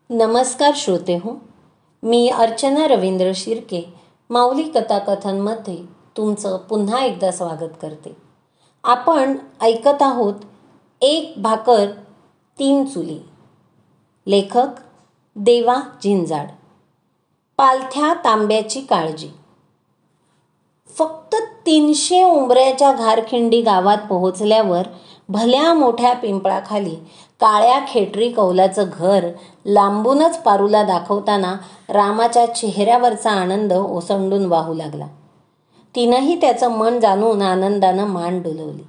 नमस्कार श्रोते हो. मी अर्चना रवींद्र शिर्के माऊली कथाकथनमध्ये तुमचं पुन्हा एकदा स्वागत करते. आपण ऐकत आहोत एक भाकर तीन चुली. लेखक देवा झिंजाड. पालथ्या तांब्याची काळजी. फक्त 300 उंबऱ्याच्या घारखिंडी गावात पोहोचल्यावर भल्या मोठ्या पिंपळाखाली काळ्या खेटरी कौलाचं घर लांबूनच पारूला दाखवताना रामाच्या चेहऱ्यावरचा आनंद ओसंडून वाहू लागला. तिनंही त्याचं मन जाणून आनंदानं मान डोलवली.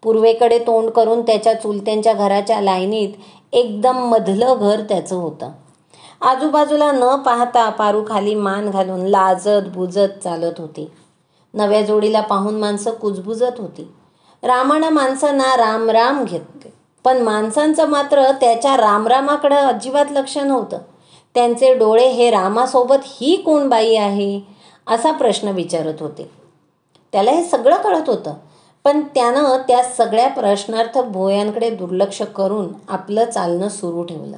पूर्वेकडे तोंड करून त्याच्या चुलत्यांच्या घराच्या लाईनीत एकदम मधलं घर त्याचं होतं. आजूबाजूला न पाहता पारू खाली मान घालून लाजत बुजत चालत होती. नव्या जोडीला पाहून माणसं कुजबुजत होती. रामानं माणसांना रामराम घेतले, पण माणसांचं मात्र त्याच्या रामरामाकडं अजिबात लक्ष नव्हतं. त्यांचे डोळे हे रामासोबत ही कोण बाई आहे असा प्रश्न विचारत होते. त्याला हे सगळं कळत होतं, पण त्यानं त्या सगळ्या प्रश्नार्थक भोयांकडे दुर्लक्ष करून आपलं चालणं सुरू ठेवलं.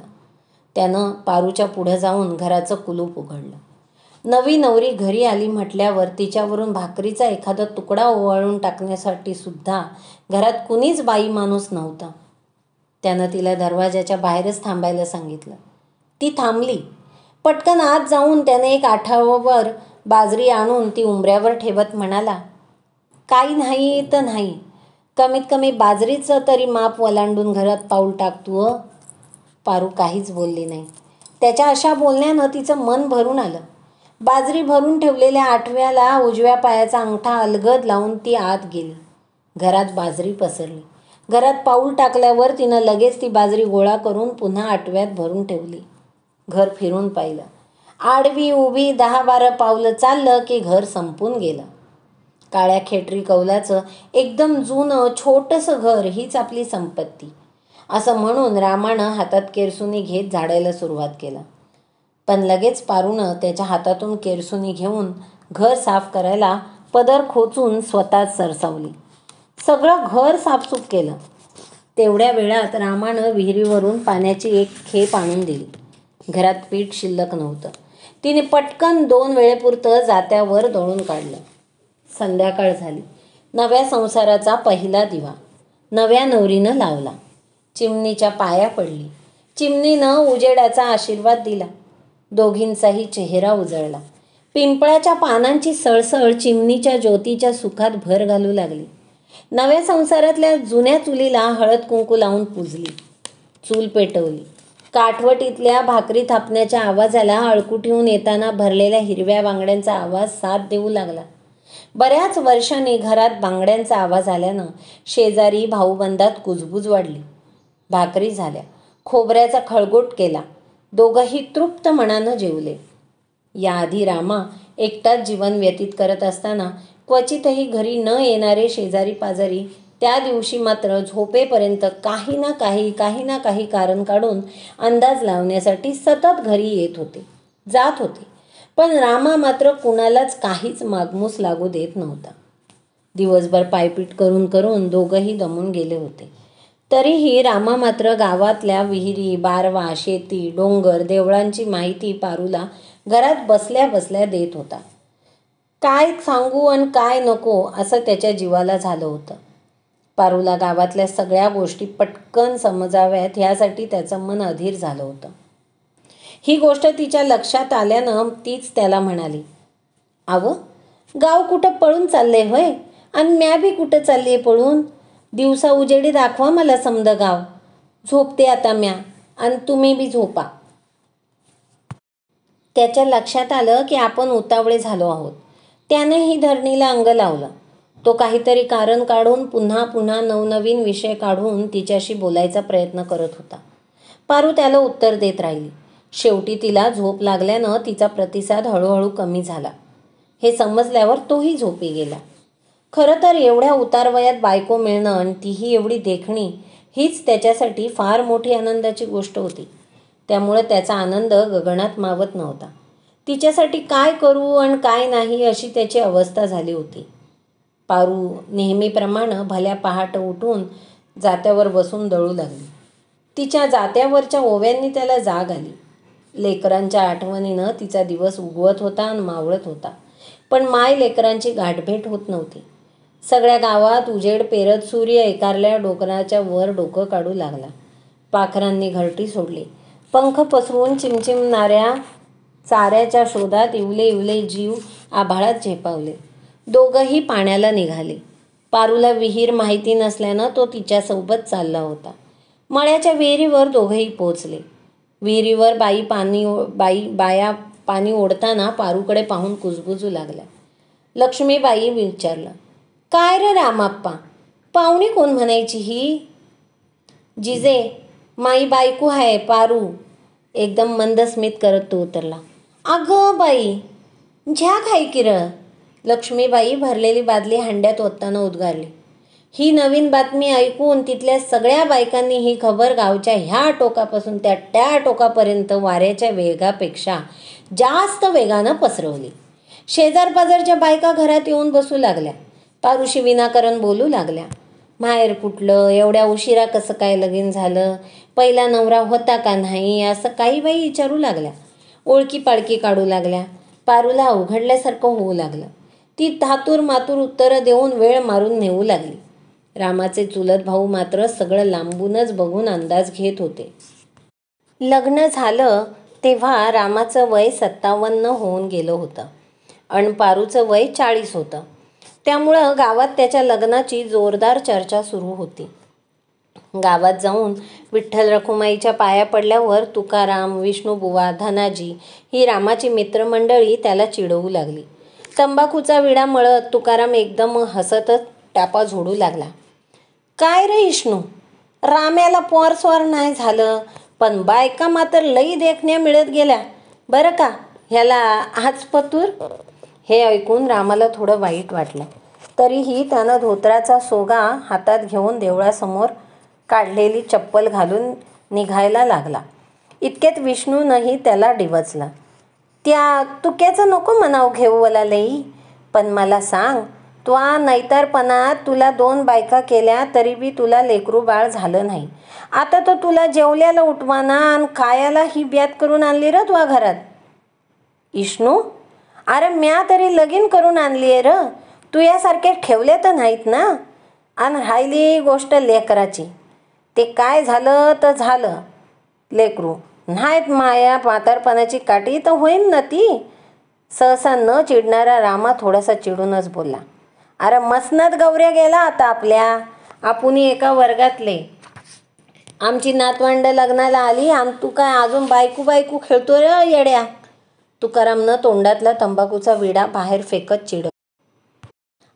त्यानं पारूच्या पुढं जाऊन घराचं कुलूप उघडलं. नवी नवरी घरी आली म्हटल्यावर तिच्यावरून भाकरीचा एखादा तुकडा ओवाळून टाकण्यासाठी सुद्धा घरात कुणीच बाई माणूस नव्हता. त्यानं तिला दरवाजाच्या बाहेरच थांबायला सांगितलं. ती थांबली. पटकन आत जाऊन त्याने एक आठावर बाजरी आणून ती उंबऱ्यावर ठेवत म्हणाला, काही नाही तर नाही, कमीत कमी बाजरीचं तरी माप वलांडून घरात पाऊल टाकतो. पारू काहीच बोलली नाही. त्याच्या अशा बोलण्यानं तिचं मन भरून आलं. बाजरी भरून ठेवलेल्या आठव्याला उजव्या पायाचा अंगठा अलगद लावून ती आत गेली. घरात बाजरी पसरली. घरात पाऊल टाकल्यावर तिनं लगेच ती बाजरी गोळा करून पुन्हा आठव्यात भरून ठेवली. घर फिरून पाहिलं. आडवी उभी 10-12 पावलं चाललं की घर संपून गेलं. काळ्या खेटरी कौलाचं एकदम जुनं छोटंसं घर हीच आपली संपत्ती असं म्हणून रामानं हातात केरसुणी घेत झाडायला सुरुवात केलं. पण लगेच पारूनं त्याच्या हातातून केरसुणी घेऊन घर साफ करायला पदर खोचून स्वतःच सरसावली. सगळं घर साफसूफ केलं. तेवढ्या वेळात रामानं विहिरीवरून पाण्याची एक खेप आणून दिली. घरात पीठ शिल्लक नव्हतं. तिने पटकन 2 वेळेपुरतं जात्यावर दळून काढलं. संध्याकाळ झाली. नव्या संसाराचा पहिला दिवा नव्या नवरीनं लावला. चिमणीच्या पाया पडली. चिमणीनं उजेडाचा आशीर्वाद दिला. दोघींचाही चेहरा उजळला. पिंपळाच्या पानांची सळसळ चिमणीच्या ज्योतीच्या सुखात भर घालू लागली. नव्या संसारातल्या जुन्या चुलीला हळद कुंकू लावून पुजली. चूल पेटवली. काठवटीतल्या भाकरी थापण्याच्या आवाजाला अळकुठीहून येताना भरलेल्या हिरव्या बांगड्यांचा आवाज साथ देऊ लागला. बऱ्याच वर्षांनी घरात बांगड्यांचा आवाज आल्यानं शेजारी भाऊबंदात कुजबूज वाढली. भाकरी झाल्या. खोबऱ्याचा खळगोट केला. दोघंही तृप्त मनानं जेवले. याआधी रामा एकटाच जीवन व्यतीत करत असताना क्वचितही घरी न येणारे शेजारी पाजारी त्या दिवशी मात्र झोपेपर्यंत काही ना काही कारण काढून अंदाज लावण्यासाठी सतत घरी येत होते, जात होते. पण रामा मात्र कुणालाच काहीच मागमूस लागू देत नव्हता. दिवसभर पायपीट करून करून दोघंही दमून गेले होते. तरीही रामा मात्र गावातल्या विहिरी, बारवा, शेती, डोंगर, देवळांची माहिती पारूला घरात बसल्या बसल्या देत होता. काय सांगू आणि काय नको असं त्याच्या जीवाला झालं होतं. पारूला गावातल्या सगळ्या गोष्टी पटकन समजाव्यात ह्यासाठी त्याचं मन अधीर झालं होतं. ही गोष्ट तिच्या लक्षात आल्यानं तीच त्याला म्हणाली, अव गाव कुठं पळून चाललंय होय, आणि म्या बी कुठं चाललीय पळून. दिवसा उजेडी दाखवा मला समद गाव. झोपते आता म्या, आणि तुम्ही बी झोपा. त्याच्या लक्षात आलं की आपण उतावळे झालो आहोत. त्यानेही धरणीला अंग लावलं. तो काहीतरी कारण काढून पुन्हा पुन्हा नवनवीन विषय काढून तिच्याशी बोलायचा प्रयत्न करत होता. पारू त्याला उत्तर देत राहिली. शेवटी तिला झोप लागल्यानं तिचा प्रतिसाद हळूहळू कमी झाला. हे समजल्यावर तोही झोपी गेला. खरं तर एवढ्या उतारवयात बायको मिळणं आणि तीही एवढी देखणी हीच त्याच्यासाठी फार मोठी आनंदाची गोष्ट होती. त्यामुळे त्याचा आनंद गगनात मावत नव्हता. तिच्यासाठी काय करू आणि काय नाही अशी त्याची अवस्था झाली होती. पारू नेहमीप्रमाणे भल्या पहाट उठून जात्यावर बसून दळू लागली. तिच्या जात्यावरच्या ओव्यांनी त्याला जाग आली. लेकरांच्या आठवणीनं तिचा दिवस उगवत होता आणि मावळत होता. पण माय लेकरांची गाठभेट होत नव्हती. सगळ्या गावात उजेड पेरत सूर्य एकारल्या डोंगराच्या वर डोकं काढू लागला. पाखरांनी घरटी सोडली. पंख पसरवून चिमचिमणाऱ्या चाऱ्याच्या शोधात इवले इवले जीव आभाळात झेपावले. दोघंही पाण्याला निघाले. पारूला विहीर माहिती नसल्यानं तो तिच्यासोबत चालला होता. मळ्याच्या विहिरीवर दोघंही पोचले. विहिरीवर बाया पाणी ओढताना पारूकडे पाहून कुजबुजू लागल्या. लक्ष्मीबाई विचारलं, काय रे रामाप्पा, पाहुणी कोण म्हणायची ही? जिजे, माई बायको आहे पारू, एकदम मंदस्मित करत तो उतरला. अगं बाई, झ्याक आहे की र? लक्ष्मीबाई भरलेली बादली हांड्यात ओतताना उद्गारली. ही नवीन बातमी ऐकून तिथल्या सगळ्या बायकांनी ही खबर गावच्या ह्या टोकापासून त्या टोकापर्यंत वाऱ्याच्या वेगापेक्षा जास्त वेगानं पसरवली. शेजारपाजारच्या बायका घरात येऊन बसू लागल्या. पारूशी विनाकारण बोलू लागल्या. माहेर कुठलं, एवढ्या उशिरा कसं काय लगीन झालं, पहिला नवरा होता का नाही, असं काही बाई विचारू लागल्या. ओळखी पाळकी काढू लागल्या. पारूला अवघडल्यासारखं होऊ लागलं. ती धातूर मातूर उत्तरं देऊन वेळ मारून नेऊ लागली. रामाचे चुलत भाऊ मात्र सगळं लांबूनच बघून अंदाज घेत होते. लग्न झालं तेव्हा रामाचं वय 57 होऊन गेलं होतं आणि पारूचं वय 40 होतं. त्यामुळं गावात त्याच्या लग्नाची जोरदार चर्चा सुरू होती. गावात जाऊन विठ्ठल रखुमाईच्या पाया पडल्यावर तुकाराम, विष्णूबुवा, धनाजी ही रामाची मित्रमंडळी त्याला चिडवू लागली. तंबाखूचा विडा मळत तुकाराम एकदम हसतच टापा झोडू लागला. काय रे विष्णू, राम्याला पोरस्वार नाही झालं, पण बायका मात्र लई देखण्या मिळत गेल्या बरं का, ह्याला आज पतूर. हे ऐकून रामाला थोडं वाईट वाटलं. तरीही त्यानं धोत्राचा सोगा हातात घेऊन देवळासमोर काढलेली चप्पल घालून निघायला लागला. इतक्यात विष्णूनंही त्याला डिवचला. त्या तुक्याचं नको म्हणाव घेऊ मला लई, पण मला सांग, त्वा नैतरपणात तुला 2 बायका केल्या तरी बी तुला लेकरू बाळ झालं नाही. आता तो तुला जेवल्याला उठवाना आणि खायला ही ब्यात करून आणली र तुझ्या घरात. विष्णू, अरे म्या तरी लगीन करून आणली आहे र, तू यासारखे ठेवले तर नाहीत ना. आणि राहिली गोष्ट लेकराची, ते काय झालं तर झालं, लेकरू नाहीत माया म्हातारपणाची काठी तर होईन ना ती. सहसा न चिडणारा रामा थोडासा चिडूनच बोलला. अरे मसनत गौऱ्या गेला आता आपल्या, आपुनी एका वर्गातले, आमची नातवंड लग्नाला आली आणि तू काय अजून बायकू खेळतोय र येड्या. तुकारामनं तोंडातला तंबाखूचा विडा बाहेर फेकत चिडव.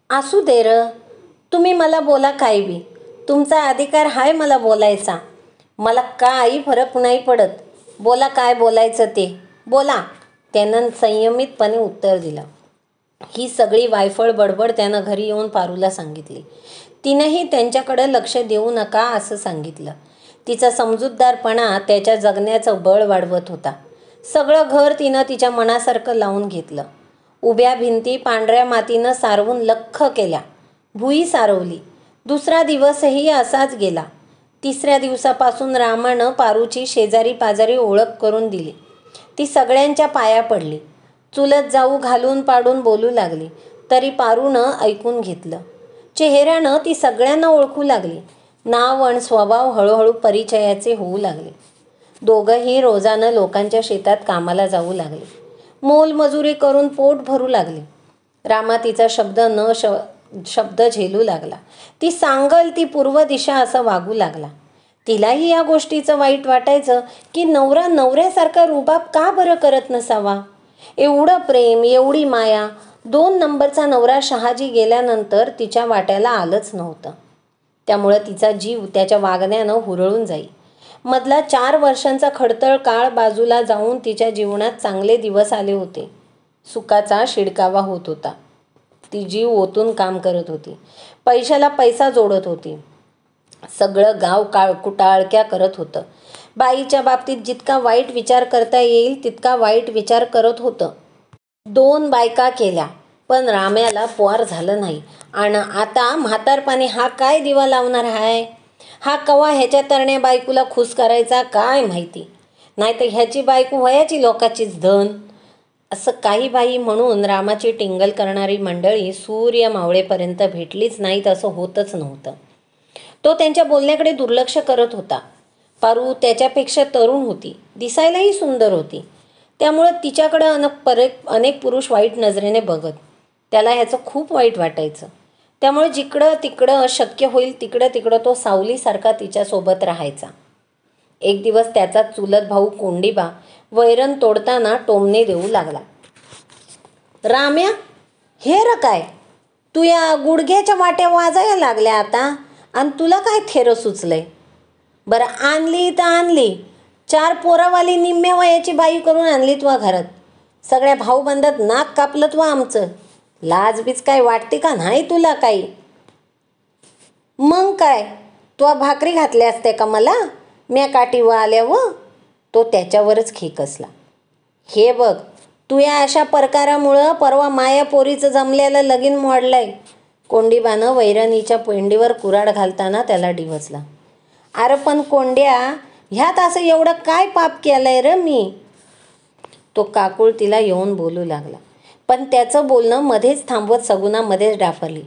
असू दे र, तुम्ही मला बोला काय बी, तुमचा अधिकार हाय मला बोलायचा, मला काही फरक नाही पडत. बोला काय बोलायचं ते बोला, त्यानं संयमितपणे उत्तर दिलं. ही सगळी वायफळ बडबड त्यानं घरी येऊन पारूला सांगितली. तिनंही त्यांच्याकडे लक्ष देऊ नका असं सांगितलं. तिचा समजूतदारपणा त्याच्या जगण्याचं बळ वाढवत होता. सगळं घर तिनं तिच्या मनासारखं लावून घेतलं. उभ्या भिंती पांढऱ्या मातीनं सारवून लख्ख केल्या. भुई सारवली. दुसरा दिवसही असाच गेला. तिसऱ्या दिवसापासून रामानं पारूची शेजारी पाजारी ओळख करून दिली. ती सगळ्यांच्या पाया पडली. चुलत जाऊ घालून पाडून बोलू लागली, तरी पारूनं ऐकून घेतलं. चेहऱ्यानं ती सगळ्यांना ओळखू लागली. नाव आणि स्वभाव हळूहळू परिचयाचे होऊ लागले. दोघंही रोजानं लोकांच्या शेतात कामाला जाऊ लागले. मोलमजुरी करून पोट भरू लागले. रामा तिचा शब्द झेलू लागला. ती सांगल ती पूर्व दिशा असं वागू लागला. तिलाही या गोष्टीचं वाईट वाटायचं की नवरा नवऱ्यासारखा रुबाब का बरं करत नसावा. एवढं प्रेम, एवढी माया 2 नंबरचा नवरा शहाजी गेल्यानंतर तिच्या वाट्याला आलंच नव्हतं. त्यामुळं तिचा जीव त्याच्या वागण्यानं हुरळून जाई. मधला 4 वर्षांचा खडतळ काळ बाजूला जाऊन तिच्या जीवनात चांगले दिवस आले होते. सुखाचा शिडकावा होत होता. ती जीव ओतून काम करत होती. पैशाला पैसा जोडत होती. सगळं गाव कुटाळक्या करत होतं. बाईच्या बाबतीत जितका वाईट विचार करता येईल तितका वाईट विचार करत होतं. 2 बायका केल्या, पण राम्याला पोर झालं नाही. आणि आता म्हातारपणी हा काय दिवा लावणार आहे. हा कवा ह्याच्या तरण्या बायकोला खुश करायचा काय माहिती. नाही तर ह्याची बायको वयाची लोकाचीच धन. असं काही बाई म्हणून रामाची टिंगल करणारी मंडळी सूर्य मावळेपर्यंत भेटलीच नाहीत असं होतच नव्हतं. तो त्यांच्या बोलण्याकडे दुर्लक्ष करत होता. पारू त्याच्यापेक्षा तरुण होती, दिसायलाही सुंदर होती. त्यामुळं तिच्याकडं अनेक पुरुष वाईट नजरेने बघत. त्याला ह्याचं खूप वाईट वाटायचं. त्यामुळे जिकडं तिकडं शक्य होईल तिकडं तिकडं तो सावलीसारखा तिच्यासोबत राहायचा. एक दिवस त्याचा चुलत भाऊ कोंडीबा वैरण तोडताना टोमणे देऊ लागला. राम्या, हे र काय, तू या गुडघ्याच्या वाट्या वाजायला लागल्या आता, आणि तुला काय थेरं सुचलंय? बरं, आणली तर आणली, 4 पोरावाली निम्म्या वयाची बाई करून आणली तुला घरात. सगळ्या भाऊबंदात नाक कापलं तू आमचं. लाजबीज काय वाटते का नाही तुला काही? मग काय, तू भाकरी घातल्या असते का मला म्या काठीवर आल्यावर? तो त्याच्यावरच खेकसला. हे बघ, तू या अशा प्रकारामुळं परवा माया पोरीचं जमल्याला लगीन मोडलंय. कोंडीबानं वैरणीच्या पेंडीवर कुऱ्हाड घालताना त्याला डिवचला. अरे पण कोंड्या, ह्यात असं एवढं काय पाप केलंय र मी? तो काकुळ तिला येऊन बोलू लागला. पण त्याचं बोलणं मध्येच थांबवत सगुना मध्येच डाफरली.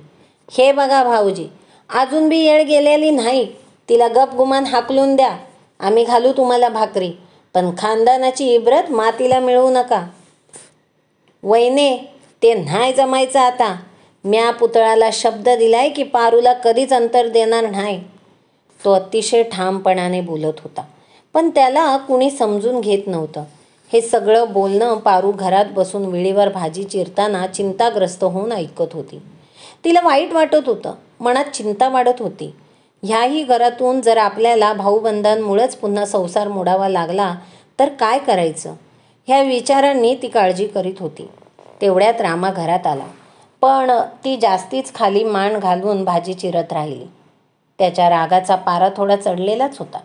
हे बघा भाऊजी, अजून बी येळ गेलेली नाही. तिला गपगुमान हाकलून द्या. आम्ही घालू तुम्हाला भाकरी, पण खानदानाची इब्रत मातीला मिळवू नका. वैने, ते नाही जमायचं आता. म्या पुतळाला शब्द दिलाय की पारूला कधीच अंतर देणार नाही. तो अतिशय ठामपणाने बोलत होता, पण त्याला कुणी समजून घेत नव्हतं. हे सगळं बोलणं पारू घरात बसून विळीवर भाजी चिरताना चिंताग्रस्त होऊन ऐकत होती. तिला वाईट वाटत होतं, मनात चिंता वाढत होती. ह्याही घरातून जर आपल्याला भाऊबंधांमुळेच पुन्हा संसार मोडावा लागला तर काय करायचं, ह्या विचारांनी ती काळजी करीत होती. तेवढ्यात रामा घरात आला, पण ती जास्तीच खाली मान घालून भाजी चिरत राहिली. त्याच्या रागाचा पारा थोडा चढलेलाच होता.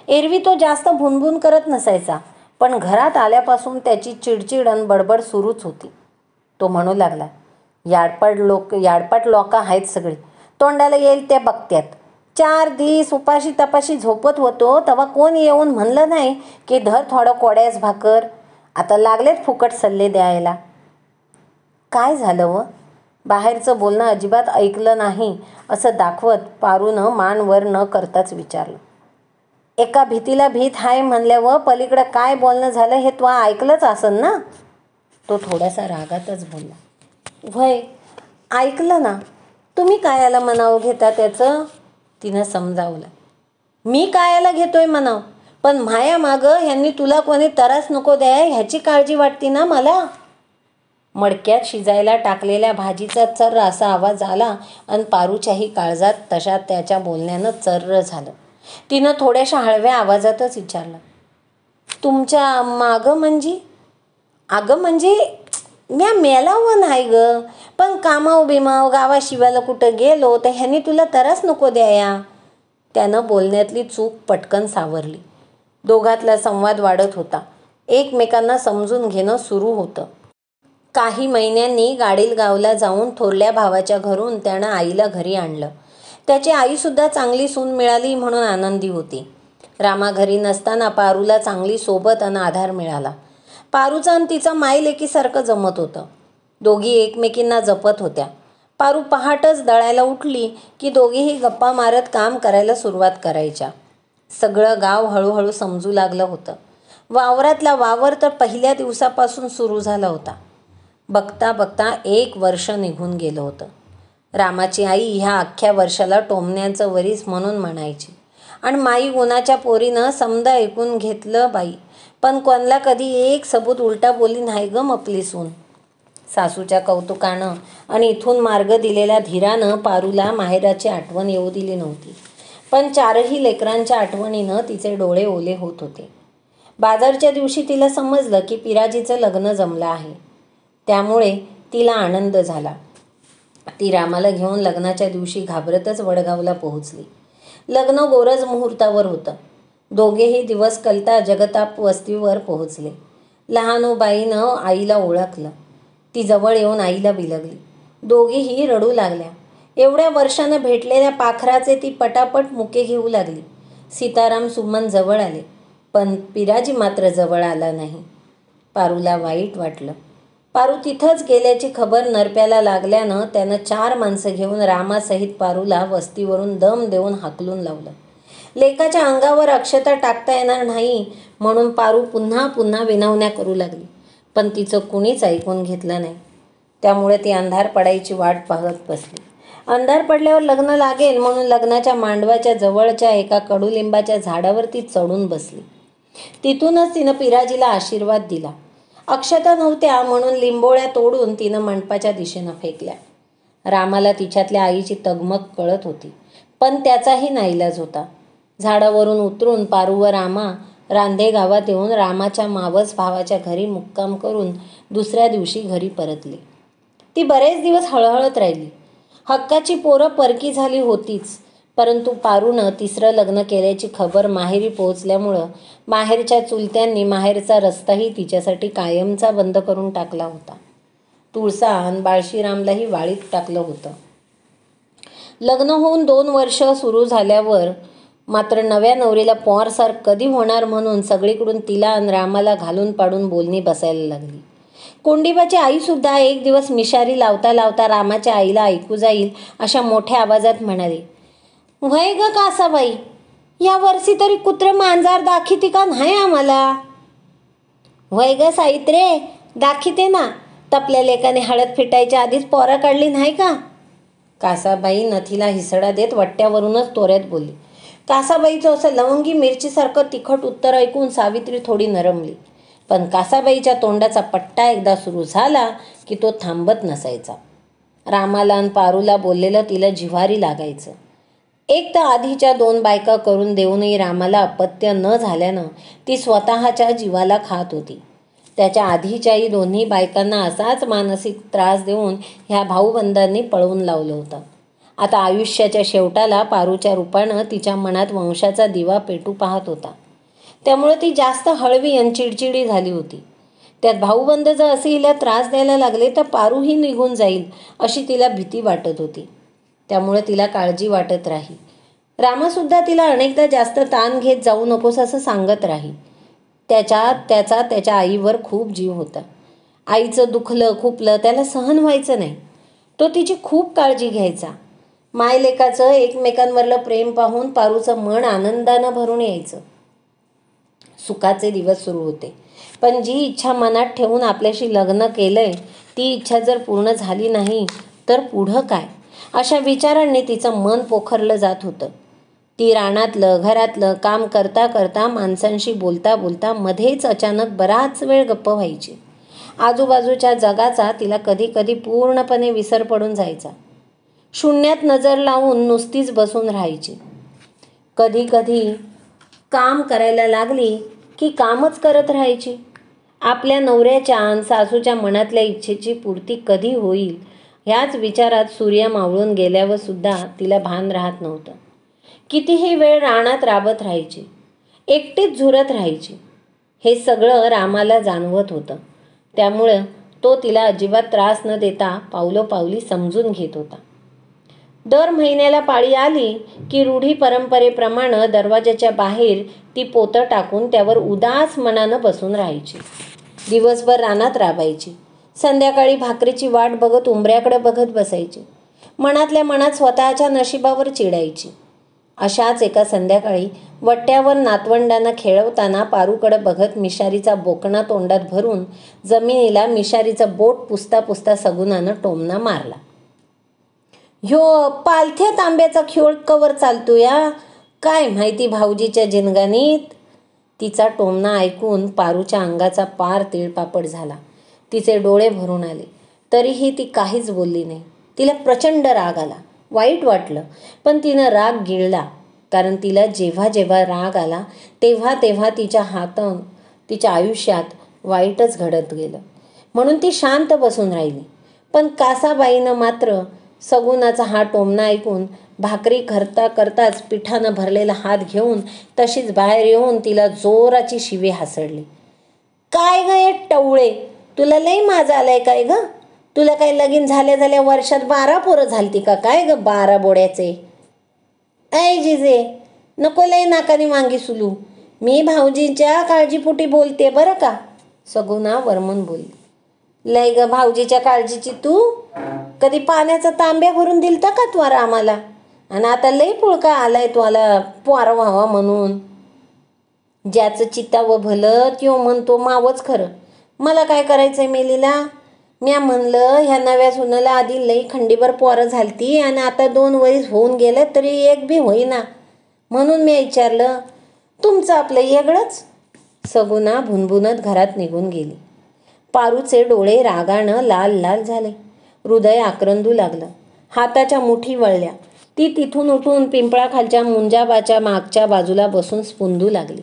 एरवी तो जास्त भुनभुन करत नसायचा, पण घरात आल्यापासून त्याची चिडचिड आणि बडबड सुरूच होती. तो म्हणू लागला, याडपट लोक आहेत सगळी, तोंडाला येईल ते बघत्यात. 4 दिवस उपाशी तपाशी झोपत होतो तेव्हा कोण येऊन म्हणलं नाही की धर थोडं कोड्यास भाकर. आता लागलेत फुकट सल्ले द्यायला. काय झालं व? बाहेरचं बोलणं अजिबात ऐकलं नाही असं दाखवत पारूनं मान वर न करताच विचारलं. एका भीतीला भीत हाय म्हणल्यावर पलीकडं काय बोलणं झालं हे तू ऐकलंच असन ना? तो थोडासा रागातच बोलला. व्हय, ऐकलं ना. तुम्ही कायाला मनाव घेता त्याचं? तिनं समजावलं. मी कायाला घेतोय मनाव, पण माया मागं ह्यांनी तुला कोणी त्रास नको द्याय ह्याची काळजी वाटते ना मला. मडक्यात शिजायला टाकलेल्या भाजीचा चर्र असा आवाज आला आणि पारूच्याही काळजात तशा त्याच्या बोलण्यानं चर्र झालं. तिनं थोड्याशा हळव्या आवाजातच विचारलं, तुमच्या मागं म्हणजे? अगं म्हणजे म्या मेलावं नाही ग, पण कामाव बिमाव गावाशिवायला कुठं गेलो तर ह्यांनी तुला त्रास नको द्याया. त्यानं बोलण्यातली चूक पटकन सावरली. दोघातला संवाद वाढत होता. एकमेकांना समजून घेणं सुरू होतं. काही महिन्यांनी गाडीलगावला जाऊन थोरल्या भावाच्या घरून त्यानं आईला घरी आणलं. त्याची आईसुद्धा चांगली सून मिळाली म्हणून आनंदी होती. रामा घरी नसताना पारूला चांगली सोबत आणि आधार मिळाला. पारूचं आणि तिचा मायलेकीसारखं जमत होतं. दोघी एकमेकींना जपत होत्या. पारू पहाटच दळायला उठली की दोघीही गप्पा मारत काम करायला सुरुवात करायच्या. सगळं गाव हळूहळू समजू लागलं होतं. वावरातला वावर तर पहिल्या दिवसापासून सुरू झाला होता. बघता बघता 1 वर्ष निघून गेलं होतं. रामाची आई ह्या अख्ख्या वर्षाला टोमण्यांचं वरीस म्हणून म्हणायची आणि माई गुणाच्या पोरीनं समजा ऐकून घेतलं बाई, पण कोणला कधी एक सबूत उलटा बोली नाही ग मपली सून. सासूच्या कौतुकानं आणि इथून मार्ग दिलेल्या धीरानं पारूला माहेराची आठवण येऊ दिली नव्हती. पण 4ही लेकरांच्या आठवणीनं तिचे डोळे ओले होत होते. बाजारच्या दिवशी तिला समजलं की पिराजीचं लग्न जमलं आहे. त्यामुळे तिला आनंद झाला. ती रामाला घेऊन लग्नाच्या दिवशी घाबरतच वडगावला पोहोचली. लग्न गोरज मुहूर्तावर होतं. दोघेही दिवस कलता जगताप वस्तीवर पोहोचले. लहानूबाईनं आईला ओळखलं. ती जवळ येऊन आईला बिलगली. दोघीही रडू लागल्या. एवढ्या वर्षानं भेटलेल्या पाखराचे ती पटापट मुके घेऊ लागली. सीताराम सुमन जवळ आले. पण पिराजी मात्र जवळ आला नाही. पारूला वाईट वाटलं. पारू तिथंच गेल्याची खबर नरप्याला लागल्यानं त्यानं 4 माणसं घेऊन रामासहित पारूला वस्तीवरून दम देऊन हाकलून लावलं. लेकाच्या अंगावर अक्षता टाकता येणार नाही म्हणून पारू पुन्हा पुन्हा विनवण्या करू लागली, पण तिचं कुणीच ऐकून घेतलं नाही. त्यामुळे ती अंधार पडायची वाट पाहत बसली. अंधार पडल्यावर लग्न लागेल म्हणून लग्नाच्या मांडवाच्या जवळच्या एका कडुलिंबाच्या झाडावर ती चढून बसली. तिथूनच तिनं पिराजीला आशीर्वाद दिला. अक्षता नव्हत्या म्हणून लिंबोळ्या तोडून तिनं मंडपाच्या दिशेनं फेकल्या. रामाला तिच्यातल्या आईची तगमग कळत होती, पण त्याचाही नाईलाज होता. झाडावरून उतरून पारू व रामा रांधे गावात येऊन रामाच्या मावस भावाच्या घरी मुक्काम करून दुसऱ्या दिवशी घरी परतली. ती बरेच दिवस हळहळत राहिली. हक्काची पोरं परकी झाली होतीच, परंतु पारूनं 3रं लग्न केल्याची खबर माहेरी पोहोचल्यामुळं माहेरच्या चुलत्यांनी माहेरचा रस्ताही तिच्यासाठी कायमचा बंद करून टाकला होता. तुळसा आणि बाळशीरामलाही वाळीत टाकलं होतं. लग्न होऊन 2 वर्ष सुरू झाल्यावर मात्र नव्या नवरीला पॉरसार कधी होणार म्हणून सगळीकडून तिला आणि रामाला घालून पाडून बोलणी बसायला लागली. कोंडिबाची आईसुद्धा एक दिवस मिशारी लावता लावता रामाच्या आईला ऐकू जाईल अशा मोठ्या आवाजात म्हणाली, "व्हय ग कासाबाई, या वर्षी तरी कुत्र मांजार दाखिती का नाही आम्हाला?" "व्हय ग सावित्रे, दाखिते ना. तपल्या लेकाने हळद फिटायच्या आधीच पोरा काढली नाही का?" कासाबाई नथीला हिसडा देत वट्ट्यावरूनच तोऱ्यात बोलली. कासाबाईचं असं लवंगी मिरचीसारखं तिखट उत्तर ऐकून सावित्री थोडी नरमली. पण कासाबाईच्या तोंडाचा पट्टा एकदा सुरू झाला की तो थांबत नसायचा. रामाला आणि पारूला बोललेलं तिला जिव्हारी लागायचं. एक तर आधीच्या 2 बायका करून देऊनही रामाला अपत्य न झाल्यानं ती स्वतःच्या जीवाला खात होती. त्याच्या आधीच्याही 2 बायकांना असाच मानसिक त्रास देऊन ह्या भाऊबंधांनी पळवून लावलं होतं. आता आयुष्याच्या शेवटाला पारूच्या रूपानं तिच्या मनात वंशाचा दिवा पेटू पाहत होता. त्यामुळे ती जास्त हळवी आणि चिडचिडी झाली होती. त्यात भाऊबंध जर असे हिला त्रास द्यायला लागले तर पारूही निघून जाईल अशी तिला भीती वाटत होती. त्यामुळे तिला काळजी वाटत राही. रामासुद्धा तिला अनेकदा जास्त ताण घेत जाऊ नकोस असं सांगत राही. त्याचा त्याच्या आईवर खूप जीव होता. आईचं दुखलं खुपलं त्याला सहन व्हायचं नाही. तो तिची खूप काळजी घ्यायचा. मायलेकाचं एकमेकांवरलं प्रेम पाहून पारूचं मन आनंदानं भरून यायचं. सुखाचे दिवस सुरू होते. पण जी इच्छा मनात ठेवून आपल्याशी लग्न केलंय ती इच्छा जर पूर्ण झाली नाही तर पुढं काय, अशा विचारांनी तिचं मन पोखरलं जात होतं. ती रानातलं घरातलं काम करता करता माणसांशी बोलता बोलता मध्येच अचानक बराच वेळ गप्प व्हायची. आजूबाजूच्या जगाचा तिला कधी कधी पूर्णपणे विसर पडून जायचा. शून्यात नजर लावून नुसतीच बसून राहायची. कधी कधी काम करायला लागली की कामच करत राहायची. आपल्या नवऱ्याच्या आणि सासूच्या मनातल्या इच्छेची पूर्ती कधी होईल ह्याच विचारात सूर्य मावळून गेल्यावर सुद्धा तिला भान राहत नव्हतं. कितीही वेळ रानात राबत राहायची, एकटीच झुरत राहायची. हे सगळं रामाला जाणवत होतं. त्यामुळं तो तिला अजिबात त्रास न देता पावलोपावली समजून घेत होता. दर महिन्याला पाळी आली की रूढी परंपरेप्रमाणे दरवाजाच्या बाहेर ती पोतं टाकून त्यावर उदास मनानं बसून राहायची. दिवसभर रानात राबायची. संध्याकाळी भाकरीची वाट बघत उंबऱ्याकडे बघत बसायची. मनातल्या मनात स्वतःच्या नशिबावर चिडायची. अशाच एका संध्याकाळी वट्ट्यावर नातवंडांना खेळवताना पारूकडे बघत मिशारीचा बोकणा तोंडात भरून जमिनीला मिशारीचं बोट पुसता पुसता सगुणानं टोमणा मारला. "ह्यो पालथ्या तांब्याचा खेळ कवर चालतो या, काय माहिती भाऊजीच्या जिनगानीत." तिचा टोमणा ऐकून पारूच्या अंगाचा पार तिळपापड झाला. तिचे डोळे भरून आले. तरीही ती काहीच बोलली नाही. तिला प्रचंड राग आला. वाईट वाटलं, पण तिनं राग गिळला. कारण तिला जेव्हा जेव्हा राग आला तेव्हा तेव्हा तिच्या आयुष्यात वाईटच घडत गेलं. म्हणून ती शांत बसून राहिली. पण कासाबाईनं मात्र सगुणाचा हा टोमणा ऐकून भाकरी करता करताच पिठानं भरलेला हात घेऊन तशीच बाहेर येऊन तिला जोराची शिवी हासडली. "काय ग ये टवळे, तुला लई माज आलाय काय ग? तुला काय लगीन झाल्या झाल्या वर्षात 12 पोरं झालती का काय ग 12 बोड्याचे? ऐ जिजे, नको लई नाकाने वांगी सुलू. मी भाऊजीच्या काळजीपोटी बोलते बरं का, सगुणा वरमून बोलली. लय ग भाऊजीच्या काळजीची तू. कधी पाण्याचा तांब्या भरून दिलता का तू आम्हाला? आणि आता लय पुळका आलाय तुला पोर व्हावा म्हणून. ज्याचं चित्तावं भलं त्यो म्हणतो मावच खरं. मला काय करायचंय मेलीला? म्या म्हणलं ह्या नव्या सुनाला आधी लई खंडीभर पोरं झालती आणि आता 2 वरीस होऊन गेलं तरी एक बी होईना, म्हणून मी विचारलं. तुमचं आपलं वेगळंच. सगुणा भुनभुनत घरात निघून गेली. पारूचे डोळे रागानं लाल लाल झाले. हृदय आक्रंदू लागलं. हाताच्या मुठी वळल्या. ती तिथून उठून पिंपळाखालच्या मुंजाबाच्या मागच्या बाजूला बसून स्पुंदू लागली.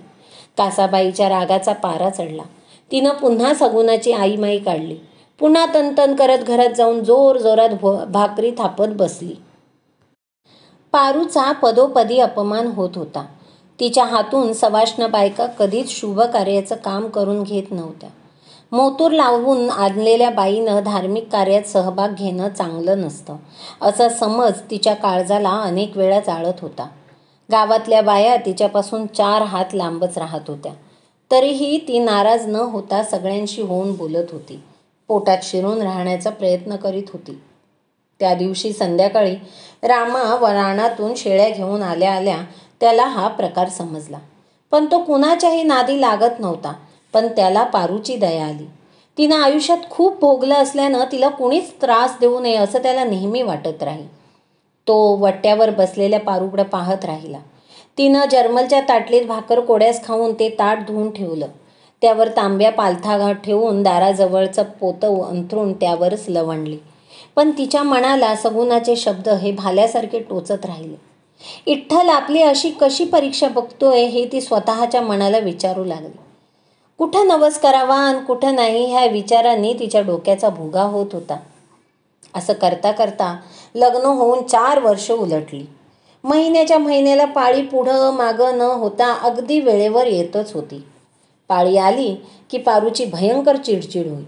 कासाबाईच्या रागाचा पारा चढला. तिनं पुन्हा सगुणाची आईमाई काढली. पुन्हा तनतन करत घरात जाऊन जोर जोरात भाकरी थापत बसली. पारूचा पदोपदी अपमान होत होता. तिच्या हातून सवाष्ण बायका कधीच शुभ कार्याचं काम करून घेत नव्हत्या. मोतूर लावून आणलेल्या बाईनं धार्मिक कार्यात सहभाग घेणं चांगलं नसतं असा समज तिच्या काळजाला अनेक वेळा जाळत होता. गावातल्या बाया तिच्यापासून 4 हात लांबच राहत होत्या. तरीही ती नाराज न होता सगळ्यांशी होऊन बोलत होती. पोटात शिरून राहण्याचा प्रयत्न करीत होती. त्या दिवशी संध्याकाळी रामा रानातून शेळ्या घेऊन आल्या आल्या त्याला हा प्रकार समजला. पण तो कुणाच्याही नादी लागत नव्हता. पण त्याला पारूची दया आली. तिनं आयुष्यात खूप भोगलं असल्यानं तिला कुणीच त्रास देऊ नये असं त्याला नेहमी वाटत राही. तो वट्ट्यावर बसलेल्या पारूकडे पाहत राहिला. तिनं जर्मलच्या ताटलीत भाकर कोड्यास खाऊन ते ताट धुवून ठेवलं. त्यावर तांब्या पालथा ठेवून दाराजवळचं पोतं अंथरून त्यावरच लवंडली. पण तिच्या मनाला सगुणाचे शब्द हे भाल्यासारखे टोचत राहिले. इठ्ठल आपली अशी कशी परीक्षा बघतोय हे ती स्वतःच्या मनाला विचारू लागली. कुठं नवस करावा आणि कुठं नाही ह्या विचारांनी तिच्या डोक्याचा भुगा होत होता. असं करता करता लग्न होऊन 4 वर्ष उलटली. महिन्याच्या महिन्याला पाळी पुढं मागं न होता अगदी वेळेवर येतच होती. पाळी आली की पारूची भयंकर चिडचिड होई.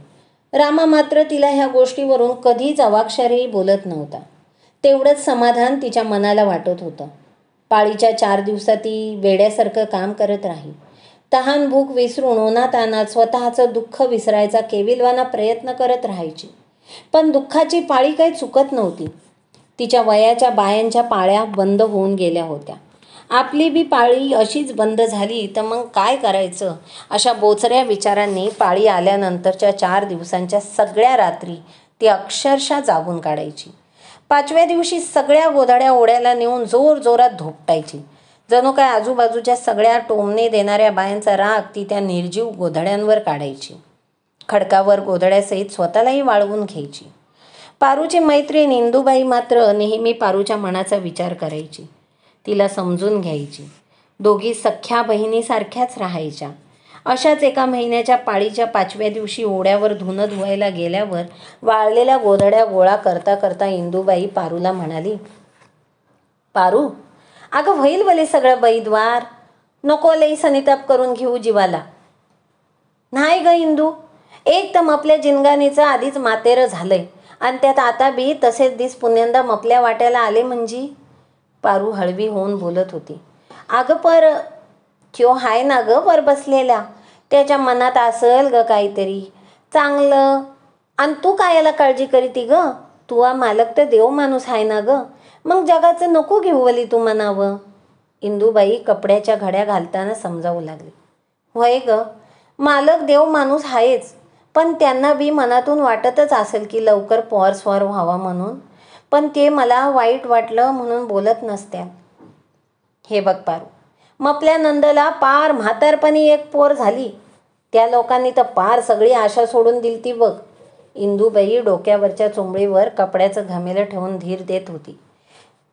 रामा मात्र तिला ह्या गोष्टीवरून कधीच अवाक्षरही बोलत नव्हता. तेवढंच समाधान तिच्या मनाला वाटत होतं. पाळीच्या 4 दिवसात ती वेड्यासारखं काम करत राही. तहान भूक विसरून उन्हातानात स्वतःचं दुःख विसरायचा केविलवाना प्रयत्न करत राहायची. पण दुःखाची पाळी काही चुकत नव्हती. तिच्या वयाच्या बायांच्या पाळ्या बंद होऊन गेल्या होत्या. आपली बी पाळी अशीच बंद झाली तर मग काय करायचं अशा बोचऱ्या विचारांनी पाळी आल्यानंतरच्या 4 दिवसांच्या सगळ्या रात्री ती अक्षरशः जागून काढायची. 5व्या दिवशी सगळ्या गोधड्या ओढ्याला नेऊन जोर जोरात धोपटायची. जणू काय आजूबाजूच्या सगळ्या टोमणे देणाऱ्या बायांचा राग ती त्या निर्जीव गोधड्यांवर काढायची. खडकावर गोधड्यासहित स्वतःलाही वाळवून घ्यायची. पारूची मैत्रीण इंदूबाई मात्र नेहमी पारूच्या मनाचा विचार करायची. तिला समजून घ्यायची. दोघी सख्या बहिणीसारख्याच राहायच्या. अशाच एका महिन्याच्या पाळीच्या 5व्या दिवशी ओढ्यावर धुणं धुवायला गेल्यावर वाळलेल्या गोधड्या गोळा करता करता इंदूबाई पारूला म्हणाली, पारू, अगं होईल भले सगळं बैद्वार, नको लई सनिताप करून घेऊ जीवाला. नाही ग इंदू, एक तर मपल्या जिनगानीचं आधीच मातेरं झालंय आणि त्यात आता बी तसेच दिस पुण्यांदा मपल्या वाट्याला आले म्हणजे. पारू हळवी होऊन बोलत होती. अगं पर त्यो हाय ना ग वर बसलेला, त्याच्या मनात असल ग काहीतरी चांगलं. आणि तू कायला काळजी करीती ग? तुवा मालक तर देव माणूस आहे ना ग, मग जगाचं नको घेऊवली तू म्हणावं. इंदूबाई कपड्याच्या घड्या घालताना समजावू लागली. होय ग, मालक देव माणूस आहेच, पण त्यांना बी मनातून वाटतच असेल की लवकर पोर स्वर व्हावा म्हणून. पण ते मला वाईट वाटलं म्हणून बोलत नसत्या. हे बघ पारू, मपल्या नंदला पार म्हातारपणी एक पोर झाली. त्या लोकांनी तर पार सगळी आशा सोडून दिलती बघ. इंदूबाई डोक्यावरच्या चोंबळीवर कपड्याचं घमेलं ठेवून धीर देत होती.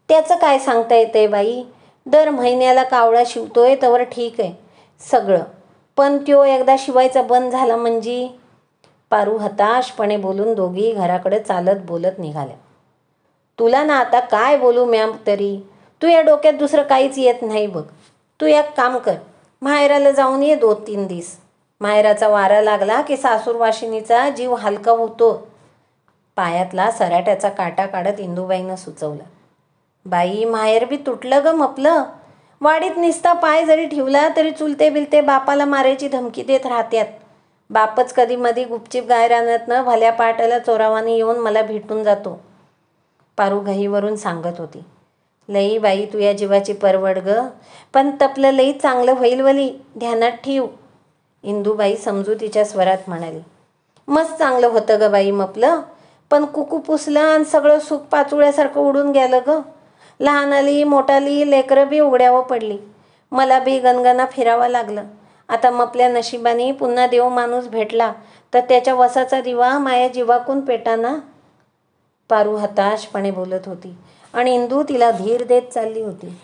त्याचं काय सांगता येतंय बाई, दर महिन्याला कावळा शिवतोय तवर ठीक आहे सगळं, पण त्यो एकदा शिवायचा बंद झाला म्हणजे. पारू हताशपणे बोलून दोघी घराकडे चालत बोलत निघाल्या. तुला ना आता काय बोलू मॅम, तरी तू या डोक्यात दुसरं काहीच येत नाही बघ. तू एक काम कर, माहेराला जाऊन ये 2-3 दिवस. माहेराचा वारा लागला की सासूरवाशिनीचा जीव हलका होतो. पायातला सराट्याचा काटा काढत इंदूबाईनं सुचवलं. बाई, माहेर बी तुटलं ग मपलं. वाडीत निस्ता पाय जरी ठेवला तरी चुलते बिलते बापाला मारायची धमकी देत राहत्यात. बापच कधी मधी गुपचीप गायरानातनं भल्या पाटाला चोरावानी येऊन मला भेटून जातो. पारू घाईवरून सांगत होती. लई बाई तुझ्या जीवाची परवड ग, पण तपलं लई चांगलं होईल वली, ध्यानात ठेव. इंदूबाई समजुतीच्या स्वरात म्हणाली. मस्त चांगलं होतं ग बाई मपलं, पण कुकू पुसलं आणि सगळं सुख पाचोळ्यासारखं उडून गेलं ग. लहान आली मोठाली लेकरं बी उघड्यावर पडली. मला बी गणगणा फिरावा लागलं. आता मपल्या नशिबाने पुन्हा देव माणूस भेटला तर त्याच्या वसाचा दिवा माया जीवाकून पेटाना. पारू हताशपणे बोलत होती आणि इंदू तिला धीर देत चालली होती.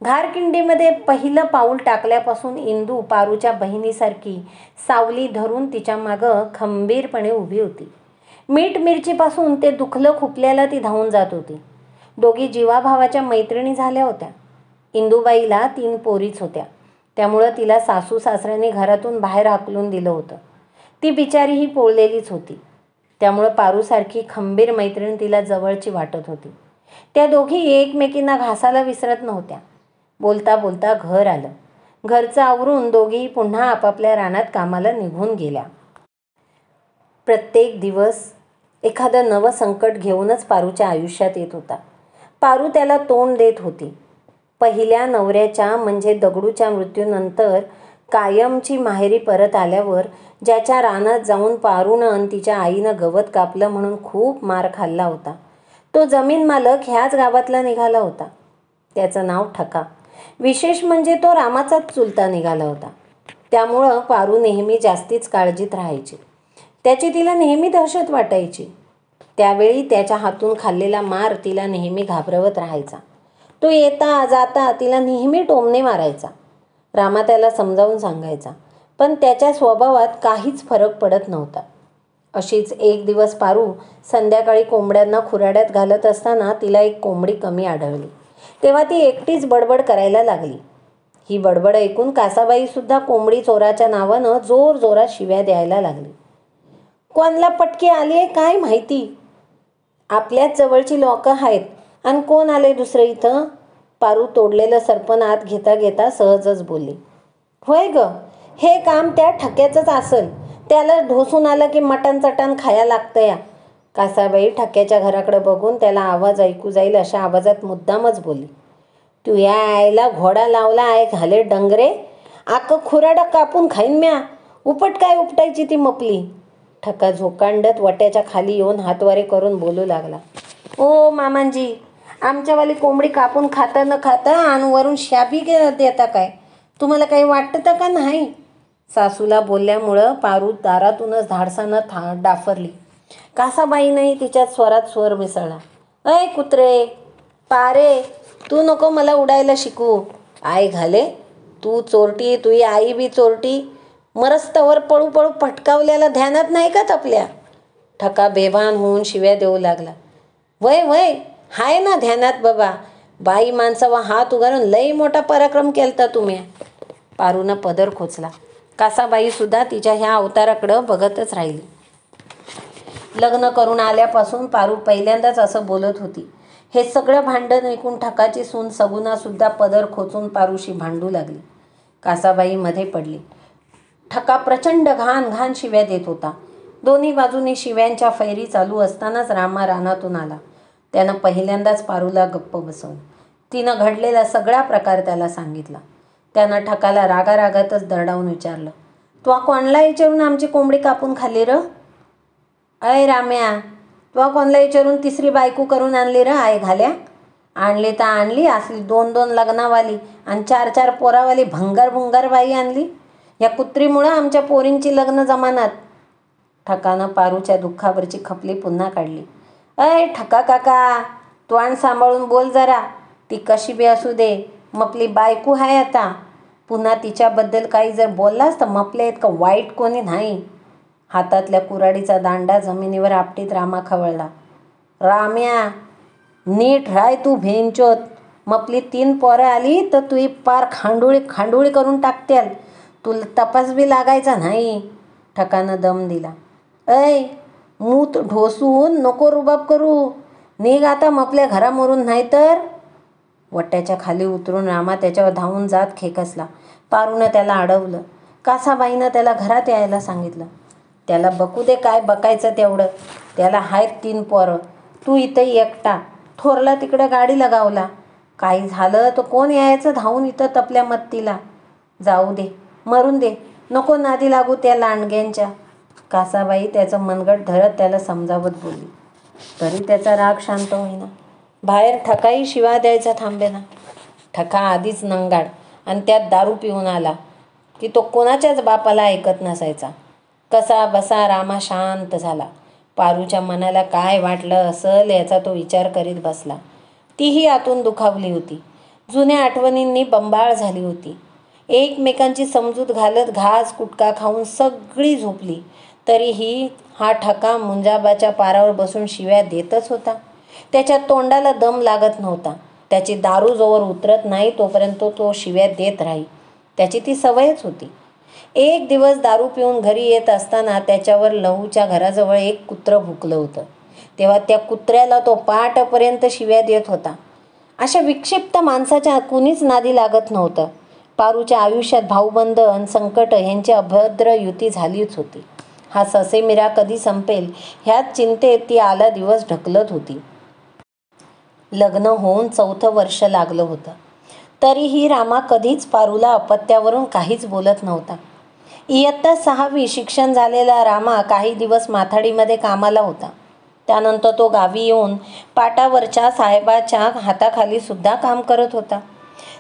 घारकिंडीमध्ये पहिलं पाऊल टाकल्यापासून इंदू पारूच्या बहिणीसारखी सावली धरून तिच्या मागं खंबीरपणे उभी होती. मीठ मिरचीपासून ते दुखलं खुपल्याला ती धावून जात होती. दोघी जीवाभावाच्या मैत्रिणी झाल्या होत्या. इंदूबाईला 3 पोरीच होत्या, त्यामुळं तिला सासू सासऱ्याने घरातून बाहेर हाकलून दिलं होतं. ती बिचारी ही पोळलेलीच होती, त्यामुळं पारूसारखी खंबीर मैत्रीण तिला जवळची वाटत होती. त्या दोघी एकमेकींना घासाला विसरत नव्हत्या. बोलता बोलता घर आलं. घरचं आवरून दोघी पुन्हा आपापल्या रानात कामाला निघून गेल्या. प्रत्येक दिवस एखादं नवं संकट घेऊनच पारूच्या आयुष्यात येत होता. पारू त्याला तोंड देत होती. पहिल्या नवऱ्याच्या म्हणजे दगडूच्या मृत्यूनंतर कायमची माहेरी परत आल्यावर ज्याच्या रानात जाऊन पारूनं आणि तिच्या आईनं गवत कापलं म्हणून खूप मार खाल्ला होता, तो जमीन मालक ह्याच गावातला निघाला होता. त्याचं नाव ठका. विशेष म्हणजे तो रामाचाच चुलता निघाला होता. त्यामुळं पारू नेहमी जास्तीच काळजीत राहायची. त्याची तिला नेहमी दहशत वाटायची. त्यावेळी त्याच्या हातून खाल्लेला मार तिला नेहमी घाबरवत राहायचा. तो येता जाता तिला नेहमी टोमणे मारायचा. रामा त्याला समजावून सांगायचा, पण त्याच्या स्वभावात काहीच फरक पडत नव्हता. अशीच एक दिवस पारू संध्याकाळी कोंबड्यांना खुराड्यात घालत असताना तिला एक कोंबडी कमी आढळली. तेव्हा ती एकटीच बडबड करायला लागली. ही बडबड ऐकून कासाबाईसुद्धा कोंबडी चोराच्या नावानं जोर जोरात शिव्या द्यायला लागली. कोणला पटकी आली आहे काय माहिती, आपल्याच जवळची लोकं आहेत आणि कोण आले दुसरं इथं. पारू तोडलेलं सरपण आत घेता घेता सहजच बोलली. होय ग, हे काम त्या ठक्याचंच असेल, त्याला ढोसून आलं की मटण चटण खाया लागतं या. कासाबाई ठक्याच्या घराकडे बघून त्याला आवाज ऐकू जाईल अशा आवाजात मुद्दामच बोलली. तू या आईला घोडा लावला आहे घाले डंगरे, आक खुराडा कापून खाईन म्या. उपट काय उपटायची ती मपली. ठका झोकांडत वट्याच्या खाली येऊन हातवारे करून बोलू लागला. ओ मामांजी, आमच्यावाली कोंबडी कापून खाता न खाता आणि वरून शाबी देता काय, तुम्हाला काही वाटतं का नाही. सासूला बोलल्यामुळं पारू दारातूनच धाडसानं डाफरली. कासाबाईनंही तिच्या स्वरात स्वर मिसळला. अय कुत्रे पारे, तू नको मला उडायला शिकू. आई घाले, तू चोरटी, तुझी आई बी चोरटी, मरस्तवर पळू पळू पटकावल्याला ध्यानात नाही का तपल्या. ठका बेभान होऊन शिव्या देऊ लागला. वय वय हाय ना ध्यानात बाबा, बाई माणसावा हात उगारून लई मोठा पराक्रम केलता तुम्ही. पारूनं पदर खोचला. कासाबाईसुद्धा तिच्या ह्या अवताराकडं बघतच राहिली. लग्न करून आल्यापासून पारू पहिल्यांदाच असं बोलत होती. हे सगळं भांडण ऐकून ठकाची सून सगुनासुद्धा पदर खोचून पारूशी भांडू लागली. कासाबाई मध्ये पडली. ठका प्रचंड घाण घाण शिव्या देत होता. दोन्ही बाजूनी शिव्यांच्या फैरी चालू असतानाच रामा रानातून आला. त्यानं पहिल्यांदाच पारूला गप्प बसवून तिनं घडलेला सगळा प्रकार त्याला सांगितला. त्यानं ठकाला रागारागातच दरडावून विचारलं. तू कोणला विचारून आमची कोंबडी कापून खाल्ली र. अय राम्या, तू कोणला विचारून तिसरी बायको करून आणली र आय घाल्या. आणली तर आणली असली 2-2 लग्नावाली आणि 4-4 पोरावाली भंगार भुंगार बाई आणली. या कुत्रीमुळं आमच्या पोरींची लग्न जमानात. ठकानं पारूच्या दुःखावरची खपली पुन्हा काढली. अय ठका काका, तोंड सांभाळून बोल जरा. ती कशी बी असू दे, मपली बायको आहे आता. पुन्हा तिच्याबद्दल काही जर बोललास तर मपल्या इतकं वाईट कोणी नाही. हातातल्या कुऱ्हाडीचा दांडा जमिनीवर आपटीत रामा खवळला. राम्या, नीट राय तू भेंचोत. मपली 3 पोरं आली तर तुही पार खांडोळी खांडोळी करून टाकत्याल. तुला तपास बी लागायचा नाही. ठकानं दम दिला. अय मूत ढोसून नको रुबाब करू. निघ आता मपल्या घरामोरून नाही तर. वट्ट्याच्या खाली उतरून रामा त्याच्यावर धावून जात खेकसला. पारूनं त्याला अडवलं. कासाबाईनं त्याला घरात यायला सांगितलं. त्याला बकू दे, काय बकायचं तेवढं. त्याला आहेत 3 पोरं, तू इथं एकटा. थोरला तिकडं गाडीला गावला. काही झालं तर कोण यायचं धावून इथं तपल्या मत्तीला. जाऊ दे, मरून दे, नको नादी लागू त्या लांडग्यांच्या. कासाबाई त्याचं मनगट धरत त्याला समजावत बोलली. तरी त्याचा राग शांत होईना. बाहेर ठकाई शिवा द्यायचा थांबेना. ठका आधीच नंगाड आणि त्यात दारू पिऊन आला की तो कोणाच्याच बापाला ऐकत नसायचा. कसा बसा रामा शांत झाला. पारूच्या मनाला काय वाटलं असेल याचा तो विचार करीत बसला. तीही आतून दुखावली होती. जुन्या आठवणींनी बंबाळ झाली होती. एकमेकांची समजूत घालत घास कुटका खाऊन सगळी झोपली. तरीही हा ठका मुंजाबाच्या पारावर बसून शिव्या देतच होता. त्याच्या तोंडाला दम लागत नव्हता. त्याची दारू जोवर उतरत नाही तोपर्यंत तो शिव्या देत राही. त्याची ती सवयच होती. एक दिवस दारू पिऊन घरी येत असताना त्याच्यावर लहूच्या घराजवळ एक कुत्रं भुकलं होतं. तेव्हा त्या कुत्र्याला तो पाठपर्यंत शिव्या देत होता. अशा विक्षिप्त माणसाच्या कुणीच नादी लागत नव्हतं. पारूच्या आयुष्यात भाऊबंद आणि संकट यांची अभद्र युती झालीच होती. हा ससेमिरा कधी संपेल ह्याच चिंतेत ती आला दिवस ढकलत होती. लग्न होऊन 4थं वर्ष लागलं होतं. तरीही रामा कधीच पारूला अपत्यावरून काहीच बोलत नव्हता. इयत्ता 6वी शिक्षण झालेला रामा काही दिवस माथाडीमध्ये कामाला होता. त्यानंतर तो गावी येऊन पाटावरच्या साहेबाच्या हाताखाली सुद्धा काम करत होता.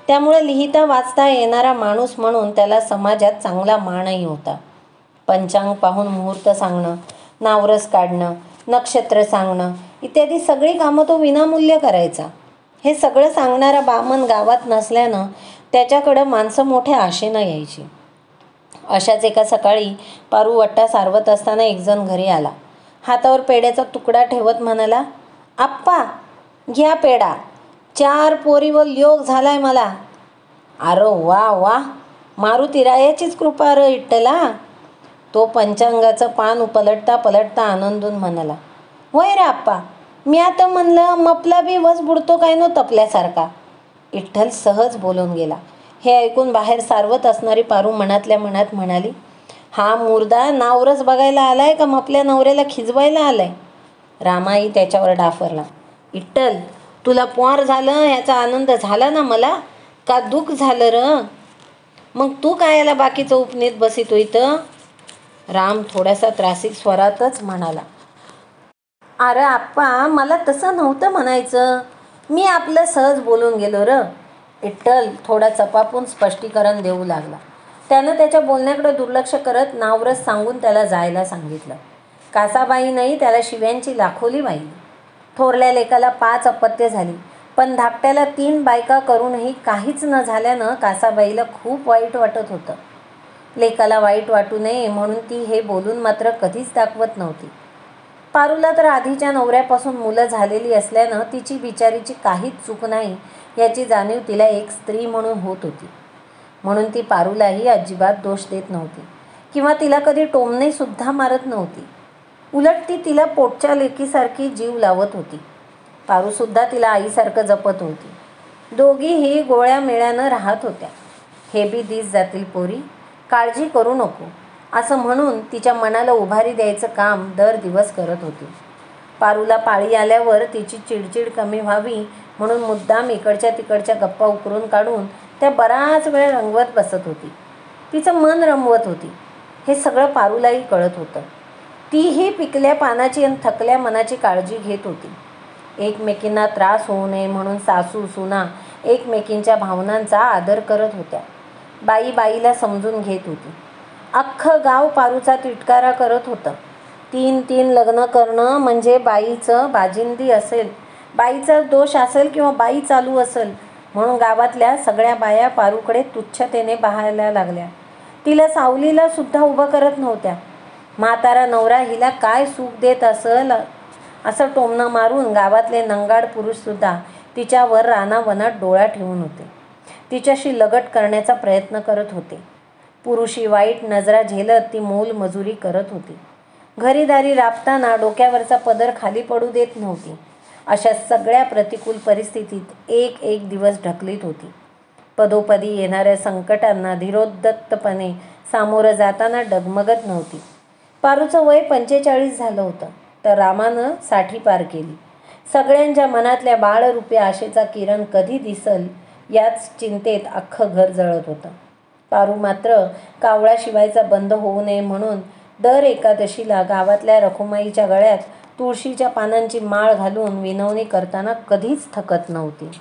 त्यामुळे लिहिता वाचता येणारा माणूस म्हणून त्याला समाजात चांगला मानही होता. पंचांग पाहून मुहूर्त सांगणं, नावरस काढणं, नक्षत्र सांगणं इत्यादी सगळी कामं तो विनामूल्य करायचा. हे सगळं सांगणारा बामण गावात नसल्यानं त्याच्याकडं माणसं मोठ्या आशेनं यायची. अशाच एका सकाळी पारू वट्टा सारवत असताना एकजण घरी आला. हातावर पेड्याचा तुकडा ठेवत म्हणाला, आप्पा घ्या पेढा, 4 पोरीवर योग झालाय मला. अरे वा वा, मारुतीरायाचीच कृपा र इट्टला. तो पंचांगाचं पान पलटता पलटता आनंदून म्हणाला, होय रे आप्पा, मी आता म्हणलं मपला बी वस बुडतो काय नो तपल्यासारखा. इठ्ठल सहज बोलून गेला. हे ऐकून बाहेर सारवत असणारी पारू मनातल्या मनात म्हणाली, हा मुर्दा नावरस बघायला आलाय का मपल्या नवऱ्याला खिजवायला आलाय. रामाई त्याच्यावर डाफरला, इट्टल तुला पोर झालं ह्याचा आनंद झाला ना मला, का दुःख झालं र. मग तू काय याला बाकीचं उपनेत बसितो इथं. राम थोड्यासा त्रासिक स्वरातच म्हणाला, अरे आप्पा मला तसं नव्हतं म्हणायचं, मी आपलं सहज बोलून गेलो र. इट्टल थोडा चपापून स्पष्टीकरण देऊ लागला. त्यानं त्याच्या बोलण्याकडे दुर्लक्ष करत नावरस सांगून त्याला जायला सांगितलं. कासाबाईनंही त्याला शिव्यांची लाखोली वाहिली. थोरल्या लेकाला 5 अपत्य झाली, पण धाकट्याला 3 बायका करूनही काहीच न झाल्यानं कासाबाईला खूप वाईट वाटत होतं. लेकाला वाईट वाटू नये म्हणून ती हे बोलून मात्र कधीच दाखवत नव्हती. पारूला तर आधीच्या नवऱ्यापासून मुलं झालेली असल्यानं तिची बिचारीची काहीच चूक नाही याची जाणीव तिला एक स्त्री म्हणून होत होती. म्हणून ती पारूलाही अजिबात दोष देत नव्हती किंवा तिला कधी टोमणेसुद्धा मारत नव्हती. उलट ती तिला पोटच्या लेकीसारखी जीव लावत होती. पारूसुद्धा तिला आईसारखं जपत होती. दोघीही गोळ्या मेळ्यानं राहत होत्या. हे बी दिस जातील पोरी, काळजी करू नको असं म्हणून तिच्या मनाला उभारी द्यायचं काम दर दिवस करत होती. पारूला पाळी आल्यावर तिची चिडचिड कमी व्हावी म्हणून मुद्दाम इकडच्या तिकडच्या गप्पा उकरून काढून त्या बराच वेळ रंगवत बसत होती. तिचं मन रमवत होती. हे सगळं पारूलाही कळत होतं. तीही पिकल्या पानाची आणि थकल्या मनाची काळजी घेत होती. एकमेकींना त्रास होऊ नये म्हणून सासू सुना एकमेकींच्या भावनांचा आदर करत होत्या. बाई बाईला समजून घेत होती. अख्खं गाव पारूचा तिटकारा करत होतं. 3 लग्न करणं म्हणजे बाईचं बाजिंदी असेल, बाईचा दोष असेल किंवा बाई चालू असेल म्हणून गावातल्या सगळ्या बाया पारूकडे तुच्छतेने पाहायला लागल्या. तिला सावलीला सुद्धा उभं करत नव्हत्या. म्हातारा नवरा हिला काय सुख देत असेल असं टोमणं मारून गावातले नंगाड पुरुषसुद्धा तिच्यावर रानावनात डोळा ठेवून होते. तिच्याशी लगट करण्याचा प्रयत्न करत होते. पुरुषी वाईट नजरा झेलत ती मोलमजुरी करत होती. घरीदारी राबताना डोक्यावरचा पदर खाली पडू देत नव्हती. अशा सगळ्या प्रतिकूल परिस्थितीत एक एक दिवस ढकलीत होती. पदोपदी येणाऱ्या संकटांना धीरोद्धतपणे सामोरं जाताना डगमगत नव्हती. पारूचं वय 45 झालं होतं, तर रामानं 60 पार केली. सगळ्यांच्या मनातल्या बाळरूपी आशेचा किरण कधी दिसल याच चिंतेत अख्खं घर जळत होतं. पारू मात्र कावळा शिवायचा बंद होऊ नये म्हणून दर एकादशीला गावातल्या रखुमाईच्या गळ्यात तुळशीच्या पानांची माळ घालून विनवणी करताना कधीच थकत नव्हती.